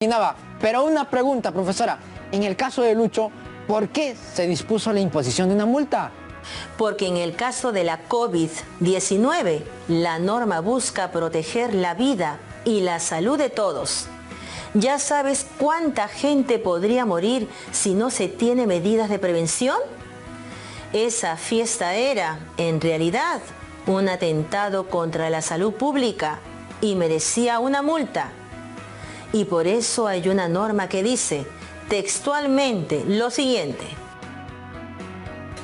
imaginaba. Pero una pregunta, profesora. En el caso de Lucho, ¿por qué se dispuso la imposición de una multa? Porque en el caso de la COVID-19, la norma busca proteger la vida y la salud de todos. ¿Ya sabes cuánta gente podría morir si no se tiene medidas de prevención? Esa fiesta era, en realidad, un atentado contra la salud pública y merecía una multa. Y por eso hay una norma que dice textualmente lo siguiente.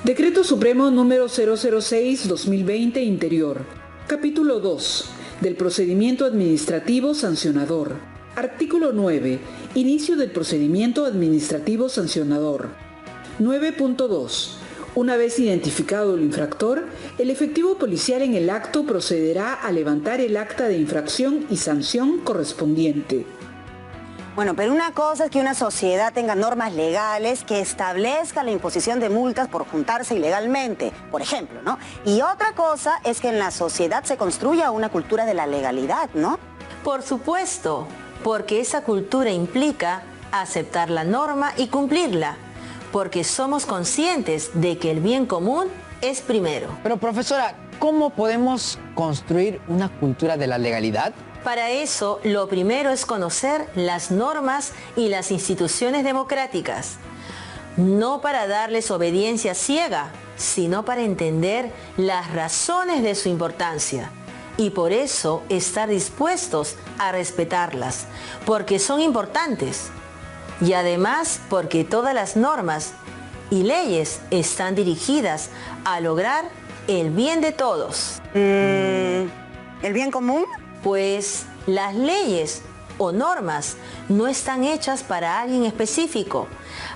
Decreto Supremo número 006-2020 Interior. Capítulo 2. Del procedimiento administrativo sancionador. Artículo 9. Inicio del procedimiento administrativo sancionador. 9.2. Una vez identificado el infractor, el efectivo policial en el acto procederá a levantar el acta de infracción y sanción correspondiente. Bueno, pero una cosa es que una sociedad tenga normas legales que establezcan la imposición de multas por juntarse ilegalmente, por ejemplo, ¿no? Y otra cosa es que en la sociedad se construya una cultura de la legalidad, ¿no? Por supuesto, porque esa cultura implica aceptar la norma y cumplirla, porque somos conscientes de que el bien común es primero. Pero profesora, ¿cómo podemos construir una cultura de la legalidad? Para eso, lo primero es conocer las normas y las instituciones democráticas, no para darles obediencia ciega, sino para entender las razones de su importancia y por eso estar dispuestos a respetarlas, porque son importantes y además porque todas las normas y leyes están dirigidas a lograr el bien de todos. ¿El bien común? Pues las leyes o normas no están hechas para alguien específico.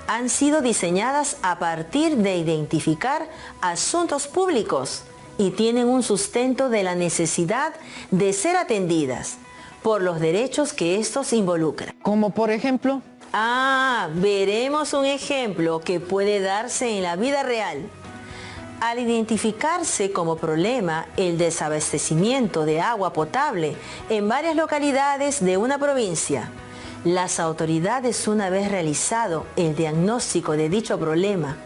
Han sido diseñadas a partir de identificar asuntos públicos y tienen un sustento de la necesidad de ser atendidas por los derechos que estos involucran. Como por ejemplo... Veremos un ejemplo que puede darse en la vida real. Al identificarse como problema el desabastecimiento de agua potable en varias localidades de una provincia, las autoridades, una vez realizado el diagnóstico de dicho problema,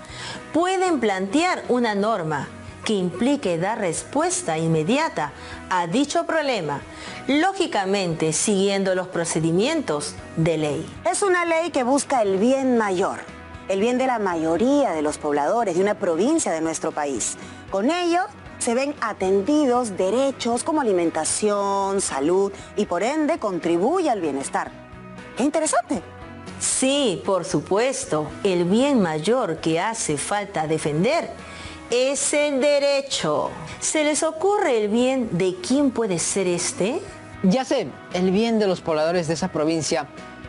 pueden plantear una norma que implique dar respuesta inmediata a dicho problema, lógicamente siguiendo los procedimientos de ley. Es una ley que busca el bien mayor, el bien de la mayoría de los pobladores de una provincia de nuestro país. Con ello se ven atendidos derechos como alimentación, salud y por ende contribuye al bienestar. ¡Qué interesante! Sí, por supuesto, el bien mayor que hace falta defender es el derecho. ¿Se les ocurre el bien de quién puede ser este? Ya sé, el bien de los pobladores de esa provincia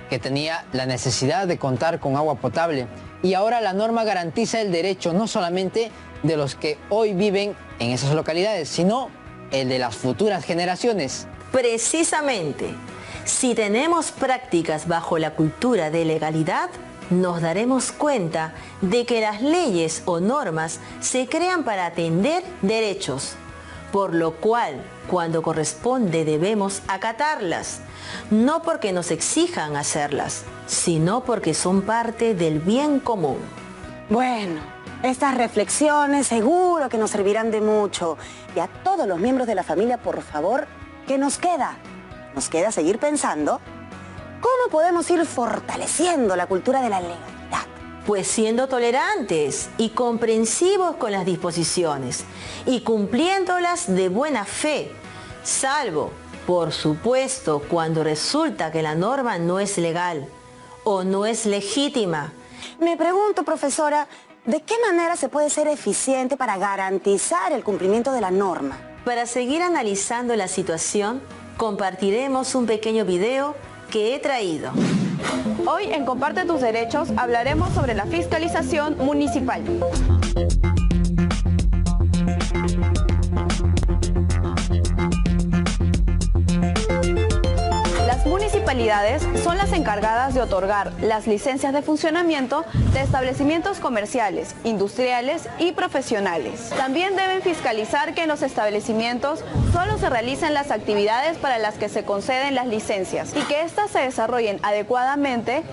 que tenía la necesidad de contar con agua potable. Y ahora la norma garantiza el derecho no solamente de los que hoy viven en esas localidades, sino el de las futuras generaciones. Precisamente, si tenemos prácticas bajo la cultura de legalidad, nos daremos cuenta de que las leyes o normas se crean para atender derechos, por lo cual, cuando corresponde debemos acatarlas, no porque nos exijan hacerlas, sino porque son parte del bien común. Bueno, estas reflexiones seguro que nos servirán de mucho. Y a todos los miembros de la familia, por favor, ¿qué nos queda? Nos queda seguir pensando cómo podemos ir fortaleciendo la cultura de la legalidad. Pues siendo tolerantes y comprensivos con las disposiciones y cumpliéndolas de buena fe, salvo, por supuesto, cuando resulta que la norma no es legal o no es legítima. Me pregunto, profesora, ¿de qué manera se puede ser eficiente para garantizar el cumplimiento de la norma? Para seguir analizando la situación, compartiremos un pequeño video que he traído. Hoy en Comparte tus Derechos hablaremos sobre la fiscalización municipal. Las municipalidades municipalidades son las encargadas de otorgar las licencias de funcionamiento de establecimientos comerciales, industriales y profesionales. También deben fiscalizar que en los establecimientos solo se realicen las actividades para las que se conceden las licencias y que éstas se desarrollen adecuadamente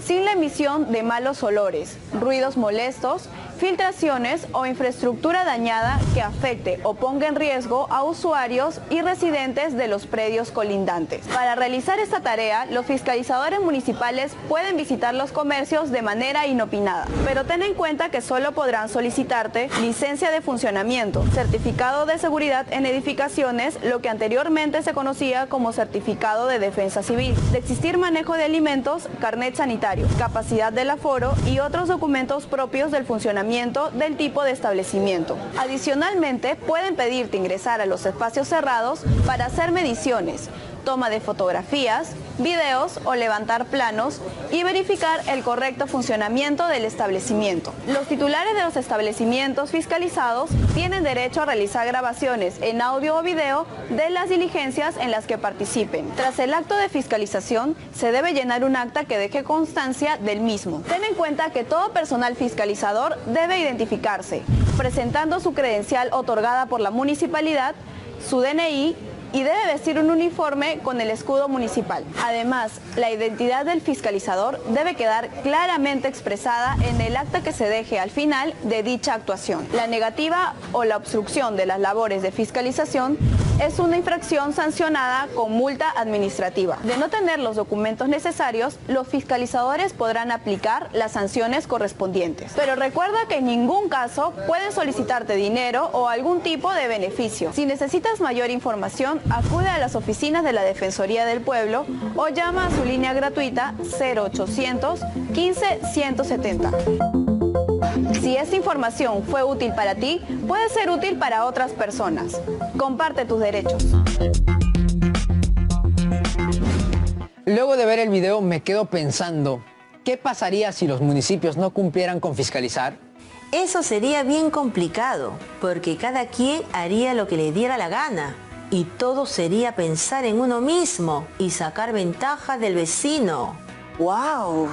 sin la emisión de malos olores, ruidos molestos, filtraciones o infraestructura dañada que afecte o ponga en riesgo a usuarios y residentes de los predios colindantes. Para realizar esta tarea, los fiscalizadores municipales pueden visitar los comercios de manera inopinada, pero ten en cuenta que solo podrán solicitarte licencia de funcionamiento, certificado de seguridad en edificaciones, lo que anteriormente se conocía como certificado de defensa civil, de existir manejo de alimentos, carnet sanitario, capacidad del aforo y otros documentos propios del funcionamiento del tipo de establecimiento. Adicionalmente, pueden pedirte ingresar a los espacios cerrados para hacer mediciones, toma de fotografías, videos o levantar planos y verificar el correcto funcionamiento del establecimiento. Los titulares de los establecimientos fiscalizados tienen derecho a realizar grabaciones en audio o video de las diligencias en las que participen. Tras el acto de fiscalización, se debe llenar un acta que deje constancia del mismo. Ten en cuenta que todo personal fiscalizador debe identificarse, presentando su credencial otorgada por la municipalidad, su DNI, y debe vestir un uniforme con el escudo municipal. Además, la identidad del fiscalizador debe quedar claramente expresada en el acta que se deje al final de dicha actuación. La negativa o la obstrucción de las labores de fiscalización es una infracción sancionada con multa administrativa. De no tener los documentos necesarios, los fiscalizadores podrán aplicar las sanciones correspondientes. Pero recuerda que en ningún caso pueden solicitarte dinero o algún tipo de beneficio. Si necesitas mayor información, acude a las oficinas de la Defensoría del Pueblo o llama a su línea gratuita 0800 15 170. Si esta información fue útil para ti, puede ser útil para otras personas. Comparte tus derechos. Luego de ver el video me quedo pensando, ¿qué pasaría si los municipios no cumplieran con fiscalizar? Eso sería bien complicado, porque cada quien haría lo que le diera la gana. Y todo sería pensar en uno mismo y sacar ventaja del vecino. ¡Wow!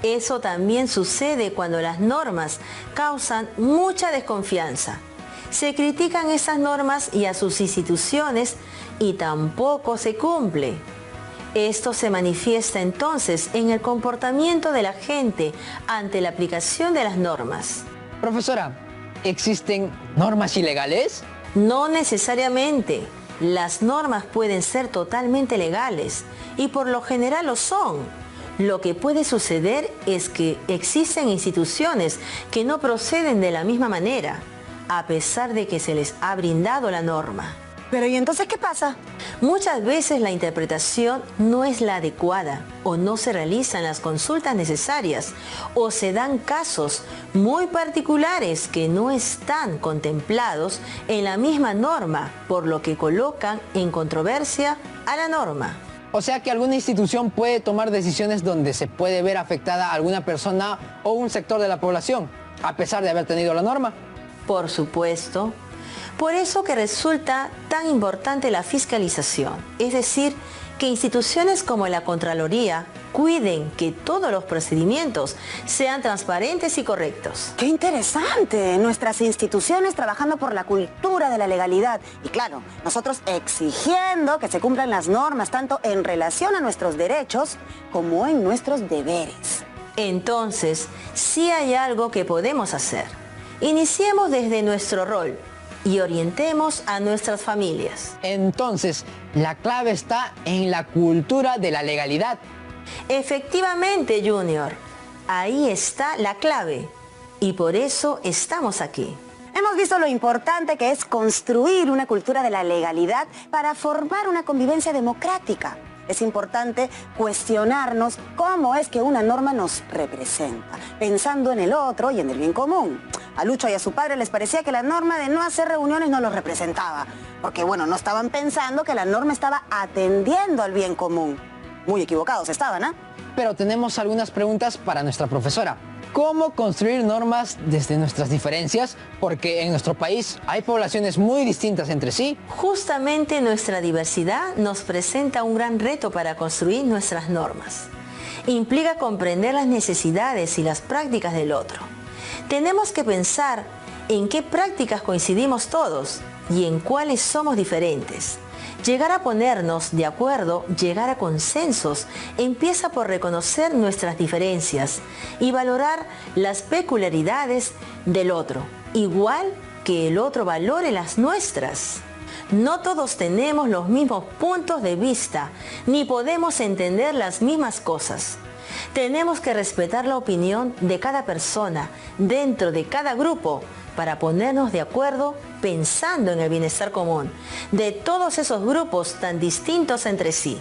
Eso también sucede cuando las normas causan mucha desconfianza. Se critican esas normas y a sus instituciones y tampoco se cumple. Esto se manifiesta entonces en el comportamiento de la gente ante la aplicación de las normas. Profesora, ¿existen normas ilegales? No necesariamente. Las normas pueden ser totalmente legales y por lo general lo son. Lo que puede suceder es que existen instituciones que no proceden de la misma manera, a pesar de que se les ha brindado la norma. Pero ¿y entonces qué pasa? Muchas veces la interpretación no es la adecuada o no se realizan las consultas necesarias o se dan casos muy particulares que no están contemplados en la misma norma, por lo que colocan en controversia a la norma. O sea que alguna institución puede tomar decisiones donde se puede ver afectada a alguna persona o un sector de la población, a pesar de haber tenido la norma. Por supuesto. Por eso que resulta tan importante la fiscalización, es decir, que instituciones como la Contraloría cuiden que todos los procedimientos sean transparentes y correctos. ¡Qué interesante! Nuestras instituciones trabajando por la cultura de la legalidad. Y claro, nosotros exigiendo que se cumplan las normas tanto en relación a nuestros derechos como en nuestros deberes. Entonces, sí hay algo que podemos hacer. Iniciemos desde nuestro rol y orientemos a nuestras familias. Entonces, la clave está en la cultura de la legalidad. Efectivamente, Junior. Ahí está la clave. Y por eso estamos aquí. Hemos visto lo importante que es construir una cultura de la legalidad para formar una convivencia democrática. Es importante cuestionarnos cómo es que una norma nos representa, pensando en el otro y en el bien común. A Lucho y a su padre les parecía que la norma de no hacer reuniones no los representaba, porque bueno, no estaban pensando que la norma estaba atendiendo al bien común. muy equivocados estaban, ¿ah? Pero tenemos algunas preguntas para nuestra profesora. ¿Cómo construir normas desde nuestras diferencias? Porque en nuestro país hay poblaciones muy distintas entre sí. Justamente nuestra diversidad nos presenta un gran reto para construir nuestras normas. Implica comprender las necesidades y las prácticas del otro. Tenemos que pensar en qué prácticas coincidimos todos y en cuáles somos diferentes. Llegar a ponernos de acuerdo, llegar a consensos, empieza por reconocer nuestras diferencias y valorar las peculiaridades del otro, igual que el otro valore las nuestras. No todos tenemos los mismos puntos de vista, ni podemos entender las mismas cosas. Tenemos que respetar la opinión de cada persona, dentro de cada grupo, para ponernos de acuerdo pensando en el bienestar común de todos esos grupos tan distintos entre sí.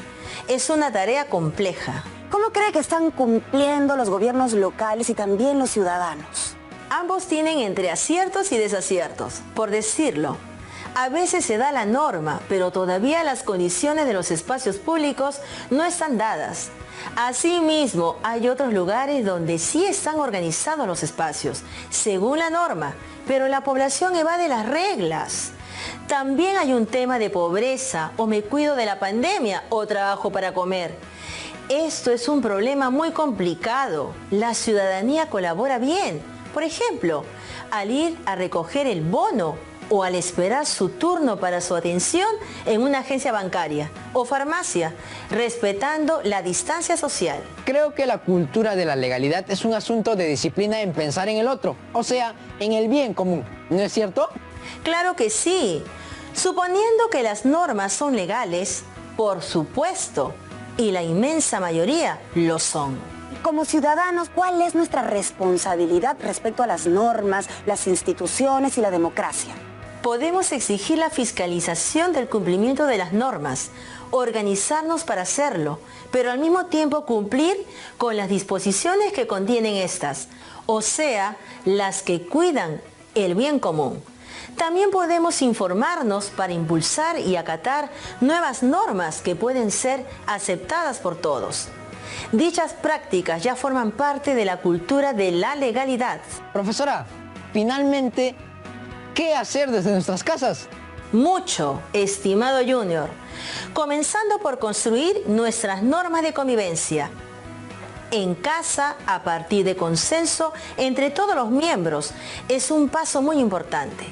Es una tarea compleja. ¿Cómo cree que están cumpliendo los gobiernos locales y también los ciudadanos? Ambos tienen entre aciertos y desaciertos, por decirlo. A veces se da la norma, pero todavía las condiciones de los espacios públicos no están dadas. Asimismo, hay otros lugares donde sí están organizados los espacios, según la norma, pero la población evade las reglas. También hay un tema de pobreza, o me cuido de la pandemia, o trabajo para comer. Esto es un problema muy complicado. La ciudadanía colabora bien. Por ejemplo, al ir a recoger el bono o al esperar su turno para su atención en una agencia bancaria o farmacia, respetando la distancia social. Creo que la cultura de la legalidad es un asunto de disciplina en pensar en el otro, o sea, en el bien común, ¿no es cierto? Claro que sí. Suponiendo que las normas son legales, por supuesto, y la inmensa mayoría lo son. Como ciudadanos, ¿cuál es nuestra responsabilidad respecto a las normas, las instituciones y la democracia? Podemos exigir la fiscalización del cumplimiento de las normas, organizarnos para hacerlo, pero al mismo tiempo cumplir con las disposiciones que contienen estas, o sea, las que cuidan el bien común. También podemos informarnos para impulsar y acatar nuevas normas que pueden ser aceptadas por todos. Dichas prácticas ya forman parte de la cultura de la legalidad. Profesora, finalmente, ¿qué hacer desde nuestras casas? Mucho, estimado Junior. Comenzando por construir nuestras normas de convivencia. En casa, a partir de consenso entre todos los miembros, es un paso muy importante,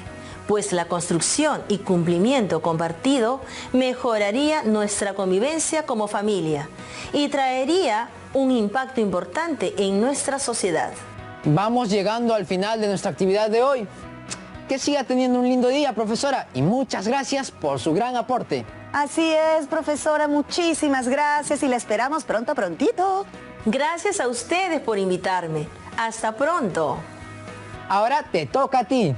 pues la construcción y cumplimiento compartido mejoraría nuestra convivencia como familia y traería un impacto importante en nuestra sociedad. Vamos llegando al final de nuestra actividad de hoy. Que siga teniendo un lindo día, profesora, y muchas gracias por su gran aporte. Así es, profesora, muchísimas gracias y la esperamos prontito. Gracias a ustedes por invitarme. Hasta pronto. Ahora te toca a ti.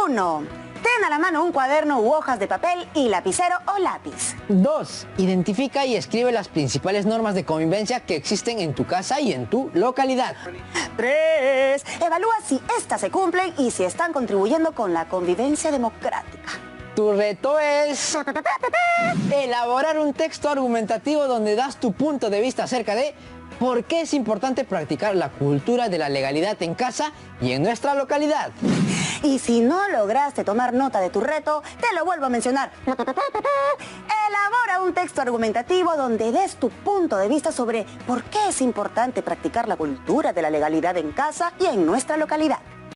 1. Ten a la mano un cuaderno u hojas de papel y lapicero o lápiz. 2. Identifica y escribe las principales normas de convivencia que existen en tu casa y en tu localidad. 3. Evalúa si estas se cumplen y si están contribuyendo con la convivencia democrática. Tu reto es elaborar un texto argumentativo donde das tu punto de vista acerca de por qué es importante practicar la cultura de la legalidad en casa y en nuestra localidad. Y si no lograste tomar nota de tu reto, te lo vuelvo a mencionar. Elabora un texto argumentativo donde des tu punto de vista sobre por qué es importante practicar la cultura de la legalidad en casa y en nuestra localidad.